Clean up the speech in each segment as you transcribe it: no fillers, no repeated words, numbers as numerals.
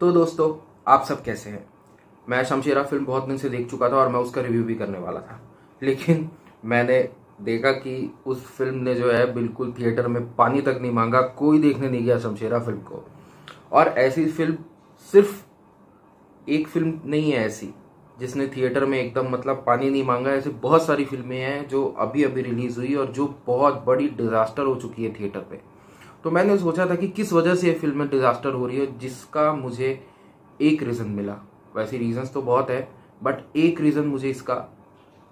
तो दोस्तों, आप सब कैसे हैं। मैं शमशेरा फिल्म बहुत दिन से देख चुका था और मैं उसका रिव्यू भी करने वाला था, लेकिन मैंने देखा कि उस फिल्म ने जो है बिल्कुल थिएटर में पानी तक नहीं मांगा। कोई देखने नहीं गया शमशेरा फिल्म को। और ऐसी फिल्म सिर्फ एक फिल्म नहीं है ऐसी जिसने थिएटर में एकदम मतलब पानी नहीं मांगा। ऐसे बहुत सारी फिल्में हैं जो अभी अभी रिलीज हुई और जो बहुत बड़ी डिजास्टर हो चुकी है थिएटर पे। तो मैंने सोचा था कि किस वजह से ये फिल्म डिजास्टर हो रही है, जिसका मुझे एक रीज़न मिला। वैसे रीजंस तो बहुत है, बट एक रीज़न मुझे इसका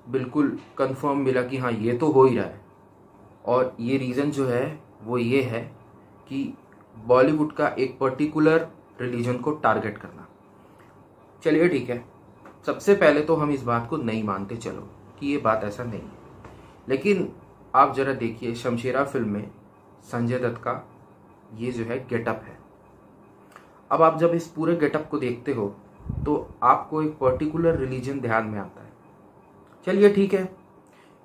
बिल्कुल कंफर्म मिला कि हाँ, ये तो हो ही रहा है। और ये रीज़न जो है वो ये है कि बॉलीवुड का एक पर्टिकुलर रिलीजन को टारगेट करना। चलिए ठीक है, सबसे पहले तो हम इस बात को नहीं मानते चलो कि ये बात ऐसा नहीं है, लेकिन आप जरा देखिए शमशेरा फिल्म में संजय दत्त का ये जो है गेटअप है। अब आप जब इस पूरे गेटअप को देखते हो तो आपको एक पर्टिकुलर रिलीजन ध्यान में आता है। चलिए ठीक है,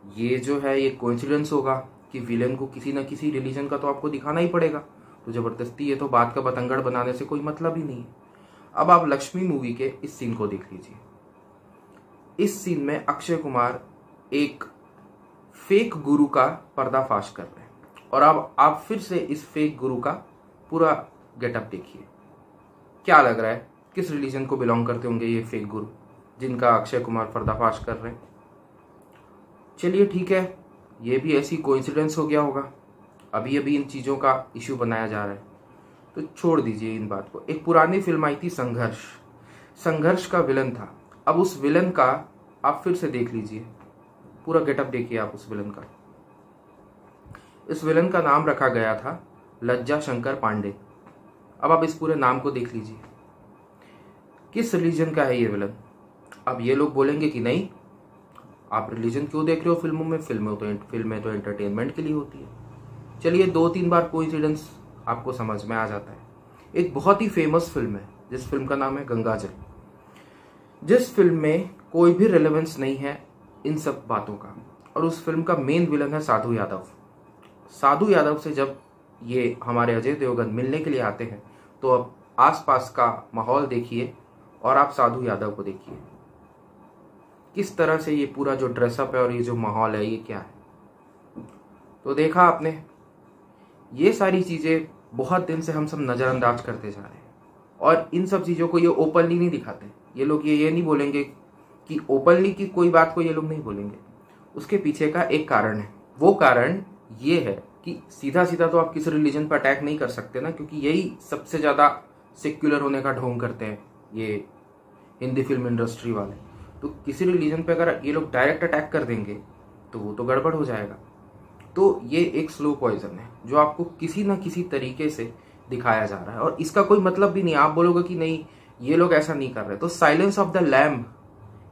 ये जो है ये कोइंसिडेंस होगा कि विलेन को किसी ना किसी रिलीजन का तो आपको दिखाना ही पड़ेगा, तो जबरदस्ती ये तो बात का बतंगड़ बनाने से कोई मतलब ही नहीं है। अब आप लक्ष्मी मूवी के इस सीन को देख लीजिए। इस सीन में अक्षय कुमार एक फेक गुरु का पर्दाफाश कर रहे हैं, और अब आप फिर से इस फेक गुरु का पूरा गेटअप देखिए। क्या लग रहा है किस रिलीजन को बिलोंग करते होंगे ये फेक गुरु जिनका अक्षय कुमार पर्दाफाश कर रहे हैं। चलिए ठीक है, ये भी ऐसी कोइंसिडेंस हो गया होगा, अभी अभी इन चीज़ों का इश्यू बनाया जा रहा है, तो छोड़ दीजिए इन बात को। एक पुरानी फिल्म आई थी संघर्ष, संघर्ष का विलन था। अब उस विलन का आप फिर से देख लीजिए, पूरा गेटअप देखिए आप उस विलन का। इस विलन का नाम रखा गया था लज्जा शंकर पांडे। अब आप इस पूरे नाम को देख लीजिए, किस रिलीजन का है ये विलन। अब ये लोग बोलेंगे कि नहीं, आप रिलीजन क्यों देख रहे हो फिल्मों में, फिल्में तो एंटरटेनमेंट के लिए होती है। चलिए 2-3 बार कोइंसिडेंस आपको समझ में आ जाता है। एक बहुत ही फेमस फिल्म है जिस फिल्म का नाम है गंगाजल, जिस फिल्म में कोई भी रिलेवेंस नहीं है इन सब बातों का, और उस फिल्म का मेन विलन है साधु यादव। साधु यादव से जब ये हमारे अजय देवगन मिलने के लिए आते हैं तो अब आसपास का माहौल देखिए और आप साधु यादव को देखिए, किस तरह से ये पूरा जो ड्रेसअप है और ये जो माहौल है ये क्या है। तो देखा आपने, ये सारी चीज़ें बहुत दिन से हम सब नज़रअंदाज करते जा रहे हैं, और इन सब चीज़ों को ये ओपनली नहीं दिखाते। ये लोग ये नहीं बोलेंगे कि ओपनली की कोई बात को ये लोग नहीं बोलेंगे। उसके पीछे का एक कारण है, वो कारण ये है कि सीधा सीधा तो आप किसी रिलीजन पर अटैक नहीं कर सकते ना, क्योंकि यही सबसे ज़्यादा सेक्युलर होने का ढोंग करते हैं ये हिंदी फिल्म इंडस्ट्री वाले। तो किसी रिलीजन पे अगर ये लोग डायरेक्ट अटैक कर देंगे तो वो तो गड़बड़ हो जाएगा। तो ये एक स्लो पॉइजन है जो आपको किसी ना किसी तरीके से दिखाया जा रहा है, और इसका कोई मतलब भी नहीं। आप बोलोगे कि नहीं ये लोग ऐसा नहीं कर रहे, तो साइलेंस ऑफ द लैम्ब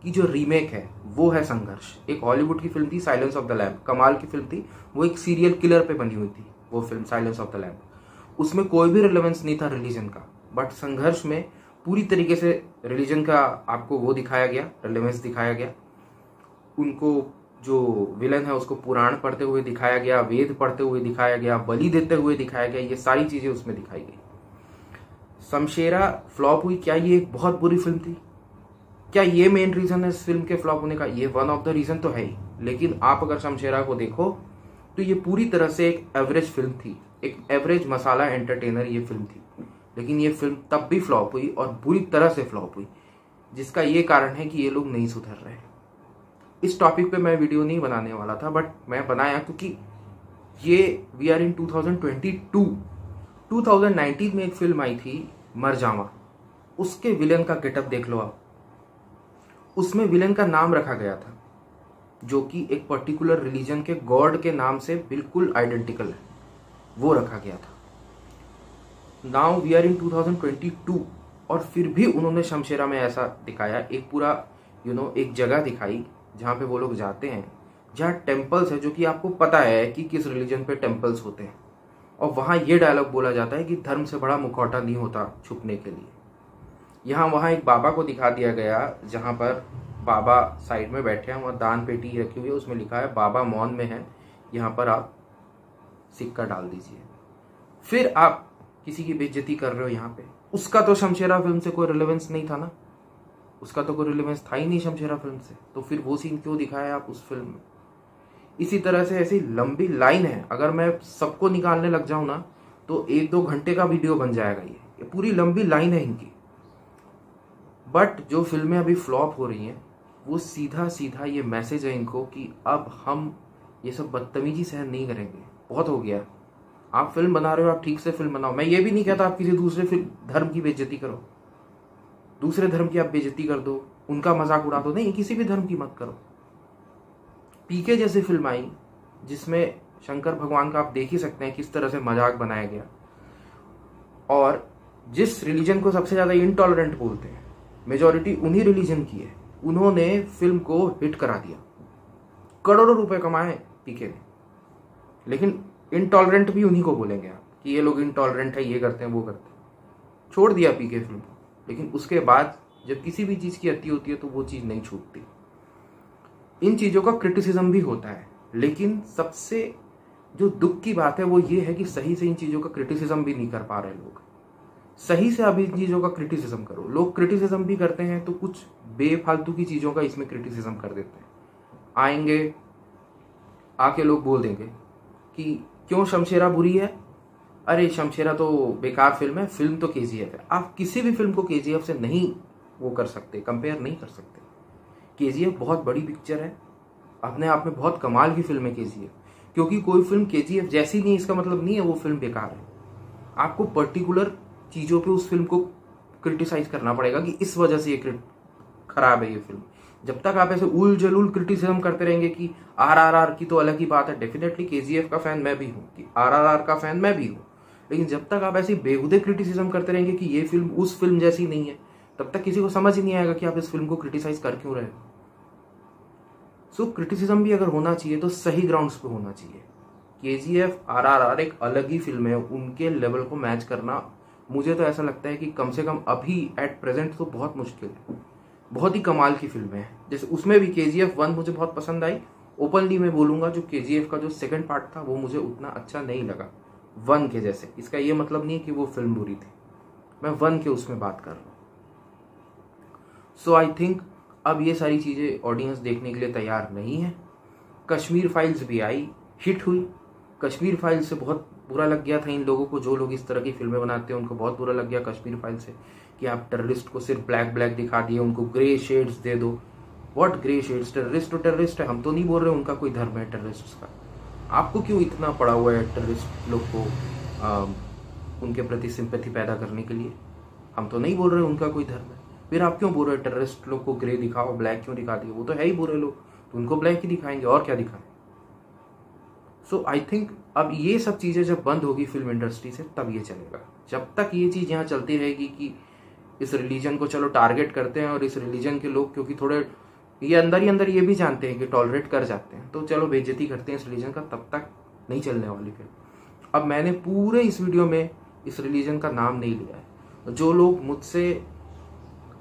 की जो रीमेक है वो है संघर्ष। एक हॉलीवुड की फिल्म थी साइलेंस ऑफ द लैम्ब, कमाल की फिल्म थी। वो एक सीरियल किलर पे बनी हुई थी वो film silence of the lamb. उसमें कोई भी रिलेवेंस नहीं था रिलीजन का, बट संघर्ष में पूरी तरीके से रिलीजन का आपको वो दिखाया गया, रिलेवेंस दिखाया गया। उनको जो विलन है उसको पुराण पढ़ते हुए दिखाया गया, वेद पढ़ते हुए दिखाया गया, बलि देते हुए दिखाया गया, ये सारी चीजें उसमें दिखाई गई। शमशेरा फ्लॉप हुई, क्या ये एक बहुत बुरी फिल्म थी? क्या ये मेन रीजन है इस फिल्म के फ्लॉप होने का? ये वन ऑफ द रीजन तो है ही, लेकिन आप अगर शमशेरा को देखो तो ये पूरी तरह से एक एवरेज फिल्म थी, एक एवरेज मसाला एंटरटेनर ये फिल्म थी। लेकिन ये फिल्म तब भी फ्लॉप हुई और बुरी तरह से फ्लॉप हुई, जिसका ये कारण है कि ये लोग नहीं सुधर रहे। इस टॉपिक पे मैं वीडियो नहीं बनाने वाला था, बट मैं बनाया क्योंकि ये वी आर इन 2022। 2019 में एक फिल्म आई थी मर जावा, उसके विलन का गेटअप देख लो आप। उसमें विलन का नाम रखा गया था जो कि एक पर्टिकुलर रिलीजन के गॉड के नाम से बिल्कुल आइडेंटिकल है, वो रखा गया था। नाउ वी आर इन 2022, और फिर भी उन्होंने शमशेरा में ऐसा दिखाया, एक पूरा एक जगह दिखाई जहाँ पे वो लोग जाते हैं, जहाँ टेम्पल्स है, जो कि आपको पता है कि किस रिलीजन पे टेम्पल्स होते हैं, और वहाँ ये डायलॉग बोला जाता है कि धर्म से बड़ा मुखौटा नहीं होता छुपने के लिए। यहाँ वहाँ एक बाबा को दिखा दिया गया जहाँ पर बाबा साइड में बैठे हैं, वहाँ दान पेटी रखी हुई है, उसमें लिखा है बाबा मौन में है, यहाँ पर आप सिक्का डाल दीजिए। फिर आप किसी की बेइज्जती कर रहे हो यहाँ पे। उसका तो शमशेरा फिल्म से कोई रिलेवेंस नहीं था ना, उसका तो कोई रिलेवेंस था ही नहीं शमशेरा फिल्म से, तो फिर वो सीन क्यों दिखाया आप उस फिल्म में। इसी तरह से ऐसी लंबी लाइन है, अगर मैं सबको निकालने लग जाऊं ना तो 1-2 घंटे का वीडियो बन जाएगा। ये पूरी लंबी लाइन है इनकी। बट जो फिल्में अभी फ्लॉप हो रही हैं वो सीधा सीधा ये मैसेज है इनको कि अब हम ये सब बदतमीजी सहन नहीं करेंगे, बहुत हो गया। आप फिल्म बना रहे हो, आप ठीक से फिल्म बनाओ। मैं ये भी नहीं कहता आप किसी दूसरे धर्म की बेइज्जती करो, दूसरे धर्म की आप बेइज्जती कर दो, उनका मजाक उड़ा दो, नहीं, किसी भी धर्म की मत करो। पीके जैसी फिल्म आई जिसमें शंकर भगवान का आप देख ही सकते हैं किस तरह से मजाक बनाया गया, और जिस रिलीजन को सबसे ज्यादा इनटॉलरेंट बोलते हैं मेजॉरिटी उन्हीं रिलीजन की है, उन्होंने फिल्म को हिट करा दिया, करोड़ों रुपए कमाए पीके ने। लेकिन इनटॉलरेंट भी उन्हीं को बोलेंगे आप कि ये लोग इनटॉलरेंट है, ये करते हैं वो करते हैं। छोड़ दिया पीके फिल्म को, लेकिन उसके बाद जब किसी भी चीज की अति होती है तो वो चीज नहीं छूटती। इन चीजों का क्रिटिसिज्म भी होता है, लेकिन सबसे जो दुख की बात है वो ये है कि सही से इन चीजों का क्रिटिसिज्म भी नहीं कर पा रहे लोग। सही से अभी इन चीजों का क्रिटिसिज्म करो। लोग क्रिटिसिज्म भी करते हैं तो कुछ बेफालतू की चीजों का इसमें क्रिटिसिज्म कर देते हैं। आएंगे, आके लोग बोल देंगे कि क्यों शमशेरा बुरी है, अरे शमशेरा तो बेकार फिल्म है, फिल्म तो केजीएफ है। आप किसी भी फिल्म को केजीएफ से नहीं वो कर सकते, कंपेयर नहीं कर सकते। केजीएफ बहुत बड़ी पिक्चर है, अपने आप में बहुत कमाल की फिल्म है केजीएफ। क्योंकि कोई फिल्म केजीएफ जैसी नहीं इसका मतलब नहीं है वो फिल्म बेकार है। आपको पर्टिकुलर चीजों पे उस फिल्म को क्रिटिसाइज करना पड़ेगा कि इस वजह से ये खराब है ये फिल्म। जब तक आप ऐसे उल जलूल क्रिटिसिज्म करते रहेंगे कि आरआरआर की तो अलग ही बात है, डेफिनेटली केजीएफ का फैन मैं भी हूँ, कि आरआरआर का फैन मैं भी हूँ, लेकिन जब तक आप ऐसी बेहुदे क्रिटिसिज्म करते रहेंगे कि ये फिल्म उस फिल्म जैसी नहीं है, तब तक किसी को समझ ही नहीं आएगा कि आप इस फिल्म को क्रिटिसाइज कर क्यों रहे हो। सो क्रिटिसिज्म भी अगर होना चाहिए तो सही ग्राउंड्स पे होना चाहिए। केजीएफ आरआरआर एक अलग ही फिल्म है, उनके लेवल को मैच करना मुझे तो ऐसा लगता है कि कम से कम अभी एट प्रेजेंट तो बहुत मुश्किल है। बहुत ही कमाल की फिल्में हैं, जैसे उसमें भी केजीएफ 1 मुझे बहुत पसंद आई। ओपनली मैं बोलूंगा जो केजीएफ का जो सेकंड पार्ट था वो मुझे उतना अच्छा नहीं लगा 1 के जैसे। इसका ये मतलब नहीं कि वो फिल्म बुरी थी, मैं 1 के उसमें बात कर रहा हूँ। सो आई थिंक अब ये सारी चीजें ऑडियंस देखने के लिए तैयार नहीं है। कश्मीर फाइल्स भी आई, हिट हुई। कश्मीर फाइल्स से बहुत बुरा लग गया था इन लोगों को, जो लोग इस तरह की फिल्में बनाते हैं उनको बहुत बुरा लग गया कश्मीर फाइल से, कि आप टेररिस्ट को सिर्फ ब्लैक ब्लैक दिखा दिए, उनको ग्रे शेड्स दे दो। What grey shades? टेररिस्ट तो टेररिस्ट है, हम तो नहीं बोल रहे उनका कोई धर्म है टेररिस्ट का। आपको क्यों इतना पड़ा हुआ है टेररिस्ट लोग को उनके प्रति सिंपैथी पैदा करने के लिए? हम तो नहीं बोल रहे उनका कोई धर्म है, फिर आप क्यों बोल रहे टेररिस्ट लोग को ग्रे दिखाओ, ब्लैक क्यों दिखा दिए? वो तो है ही बुरे लोग, तो उनको ब्लैक ही दिखाएंगे और क्या दिखाएं। सो आई थिंक अब ये सब चीजें जब बंद होगी फिल्म इंडस्ट्री से तब ये चलेगा। जब तक ये चीज यहाँ चलती रहेगी कि इस रिलीजन को चलो टारगेट करते हैं और इस रिलीजन के लोग क्योंकि थोड़े ये अंदर ही अंदर ये भी जानते हैं कि टॉलरेट कर जाते हैं, तो चलो बेइज्जती करते हैं इस रिलीजन का, तब तक नहीं चलने वाली फिल्म। अब मैंने पूरे इस वीडियो में इस रिलीजन का नाम नहीं लिया है। जो लोग मुझसे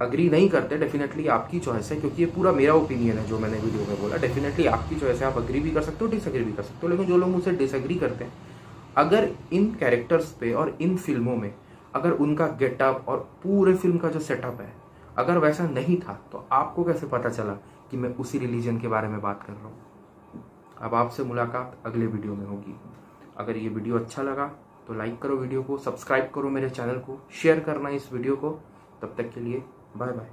अग्री नहीं करते, डेफिनेटली आपकी चॉइस है, क्योंकि ये पूरा मेरा ओपिनियन है जो मैंने वीडियो में बोला। डेफिनेटली आपकी चॉइस है, आप अग्री भी कर सकते हो, डिसएग्री भी कर सकते हो। लेकिन जो लोग मुझसे डिसएग्री करते हैं, अगर इन कैरेक्टर्स पे और इन फिल्मों में अगर उनका गेटअप और पूरे फिल्म का जो सेटअप है अगर वैसा नहीं था, तो आपको कैसे पता चला कि मैं उसी रिलीजन के बारे में बात कर रहा हूँ? अब आपसे मुलाकात अगले वीडियो में होगी। अगर ये वीडियो अच्छा लगा तो लाइक करो वीडियो को, सब्सक्राइब करो मेरे चैनल को, शेयर करना इस वीडियो को। तब तक के लिए बाय बाय।